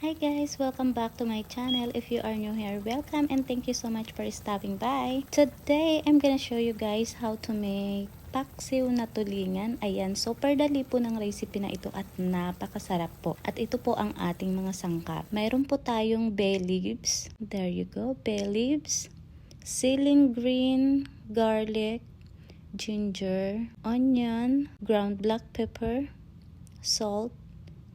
Hi guys, welcome back to my channel. If you are new here, welcome and thank you so much for stopping by. Today, I'm gonna show you guys how to make paksiw na tulingan. Ayan, super dali po ng recipe na ito at napakasarap po. At ito po ang ating mga sangkap. Mayroon po tayong bay leaves. There you go, bay leaves. Ceiling green, garlic, ginger, onion, ground black pepper, salt,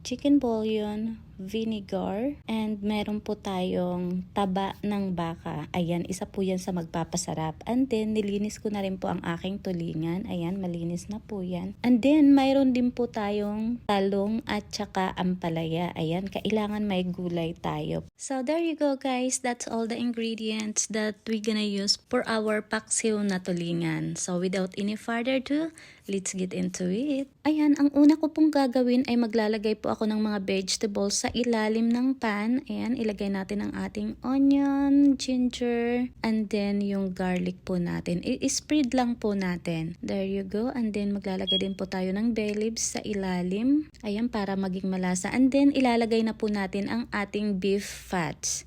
chicken bouillon, vinegar, and meron po tayong taba ng baka. Ayan, isa po yan sa magpapasarap. And then, nilinis ko na rin po ang aking tulingan. Ayan, malinis na po yan. And then, mayroon din po tayong talong at saka ampalaya. Ayan, kailangan may gulay tayo. So, there you go guys. That's all the ingredients that we're gonna use for our paksiw na tulingan. So, without any further ado, let's get into it. Ayan, ang una ko pong gagawin ay maglalagay po ako ng mga vegetables sa ilalim ng pan. Ayan, ilagay natin ang ating onion, ginger, and then yung garlic po natin. I-spread lang po natin. There you go. And then maglalagay din po tayo ng bay leaves sa ilalim. Ayan, para maging malasa. And then ilalagay na po natin ang ating beef fats.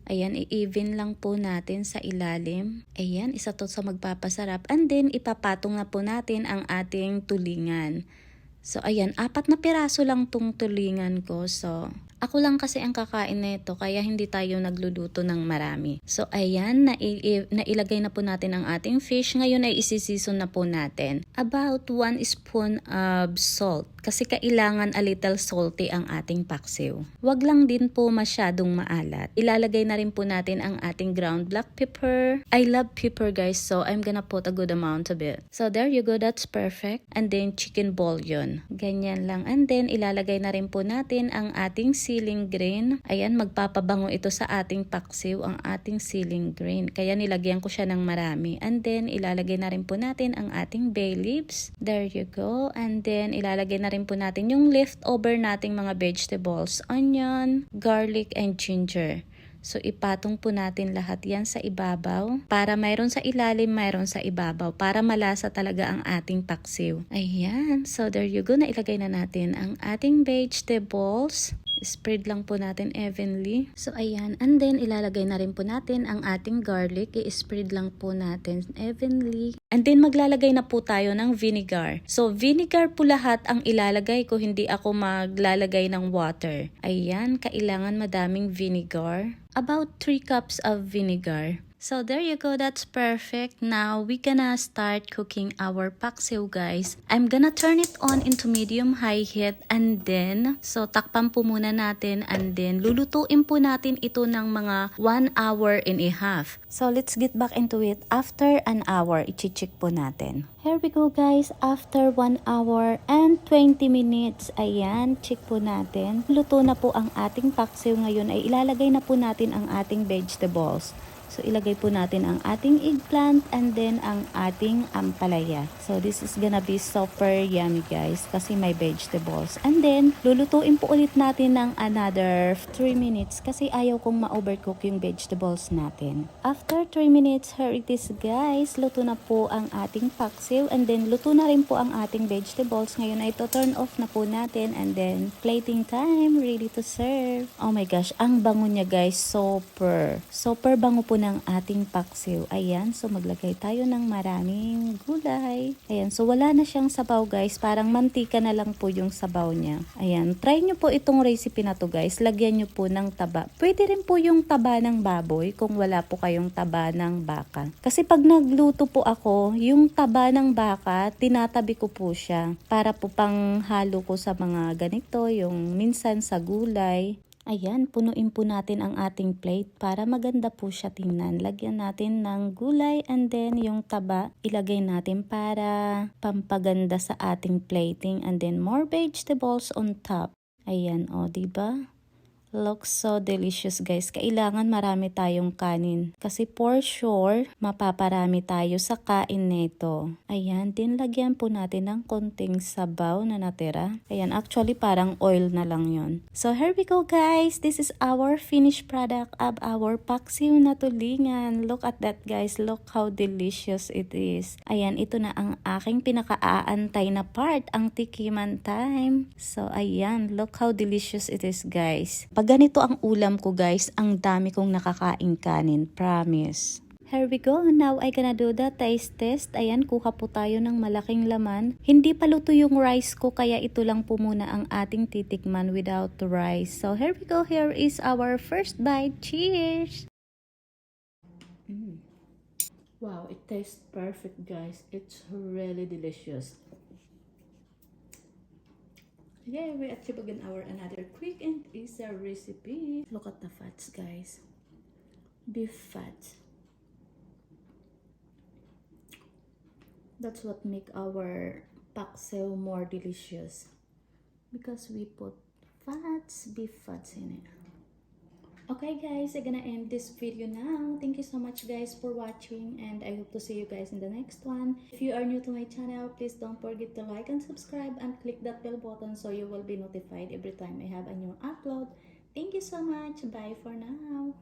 Ayan, i-even lang po natin sa ilalim. Ayan, isa to sa magpapasarap. And then, ipapatong na po natin ang ating tulingan. So, ayan, 4 na piraso lang tong tulingan ko. So, ako lang kasi ang kakain nito kaya hindi tayo nagluluto ng marami. So, ayan, nailagay na po natin ang ating fish. Ngayon ay isisison na po natin. About 1 spoon of salt. Kasi kailangan a little salty ang ating paksiw. Wag lang din po masyadong maalat. Ilalagay na rin po natin ang ating ground black pepper. I love pepper guys, so I'm gonna put a good amount of it. So there you go, that's perfect. And then chicken bouillon. Ganyan lang. And then ilalagay na rin po natin ang ating ceiling green. Ayan, magpapabango ito sa ating paksiw, ang ating ceiling green. Kaya nilagyan ko siya ng marami. And then ilalagay na rin po natin ang ating bay leaves. There you go. And then ilalagay na rin po natin yung leftover nating mga vegetables, onion, garlic, and ginger. So, ipatong po natin lahat yan sa ibabaw. Para mayroon sa ilalim, mayroon sa ibabaw. Para malasa talaga ang ating paksiw. Ayan. So, there you go. Nailagay na natin ang ating vegetables. Spread lang po natin evenly. So, ayan. And then, ilalagay na rin po natin ang ating garlic. I-spread lang po natin evenly. And then, maglalagay na po tayo ng vinegar. So, vinegar po lahat ang ilalagay ko. Hindi ako maglalagay ng water. Ayan. Kailangan madaming vinegar. About 3 cups of vinegar. So there you go, that's perfect. Now we gonna start cooking our paksiw guys. I'm gonna turn it on into medium high heat and then, so takpan po muna natin and then lulutuin po natin ito ng mga 1 hour and a half. So let's get back into it. After an hour, i-check po natin. Here we go guys, after 1 hour and 20 minutes, ayan, check po natin. Luto na po ang ating paksiw ngayon ay ilalagay na po natin ang ating vegetables. So, ilagay po natin ang ating eggplant and then ang ating ampalaya. So, this is gonna be super yummy guys kasi may vegetables. And then, lulutuin po ulit natin ng another 3 minutes kasi ayaw kong ma-overcook yung vegetables natin. After 3 minutes, here it is guys. Luto na po ang ating paksiw and then luto na rin po ang ating vegetables. Ngayon ay to-turn off na po natin and then plating time, ready to serve. Oh my gosh, ang bango niya guys. Super bango po ng ating paksiw. Ayan, so maglagay tayo ng maraming gulay. Ayan, so wala na siyang sabaw guys. Parang mantika na lang po yung sabaw niya. Ayan, try nyo po itong recipe na to guys. Lagyan nyo po ng taba. Pwede rin po yung taba ng baboy kung wala po kayong taba ng baka. Kasi pag nagluto po ako, yung taba ng baka, tinatabi ko po siya. Para po pang halo ko sa mga ganito, yung minsan sa gulay. Ayan, punuin po natin ang ating plate para maganda po siya tingnan. Lagyan natin ng gulay and then yung taba ilagay natin para pampaganda sa ating plating and then more vegetables on top. Ayan, o, diba? Looks so delicious guys. Kailangan marami tayong kanin. Kasi for sure, mapaparami tayo sa kain nito. Ayan, din lagyan po natin ng konting sabaw na natira. Ayan, actually parang oil na lang yon. So here we go guys. This is our finished product of our paksiw na tulingan. Look at that guys. Look how delicious it is. Ayan, ito na ang aking pinaka-aantay na part, ang tikiman time. So ayan, look how delicious it is guys. Pag ganito ang ulam ko guys, ang dami kong nakakain kanin, promise. Here we go. Now I gonna do the taste test. Ayan, kuha po tayo ng malaking laman. Hindi pa luto yung rice ko, kaya ito lang po muna ang ating titikman without the rice. So here we go. Here is our first bite. Cheers! Wow, it tastes perfect guys. It's really delicious. Yeah, we achieve again our another quick and easy recipe. Look at the fats guys. Beef fat. That's what make our paksiw more delicious. Because we put fats, beef fats in it. Okay guys, I'm gonna end this video now. Thank you so much guys for watching and I hope to see you guys in the next one. If you are new to my channel, please don't forget to like and subscribe and click that bell button so you will be notified every time I have a new upload. Thank you so much. Bye for now.